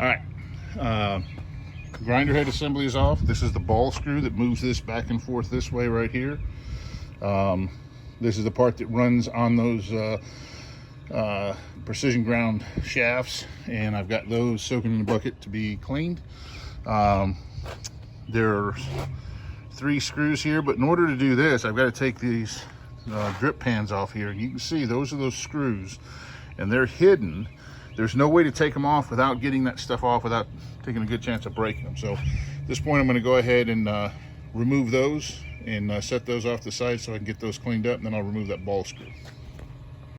All right, grinder head assembly is off. This is the ball screw that moves this back and forth this way right here. This is the part that runs on those precision ground shafts, and I've got those soaking in a bucket to be cleaned. There's 3 screws here, but in order to do this, I've got to take these drip pans off here. You can see those are those screws, and they're hidden. There's no way to take them off without getting that stuff off, without taking a good chance of breaking them. So at this point, I'm going to go ahead and remove those and set those off to the side so I can get those cleaned up, and then I'll remove that ball screw.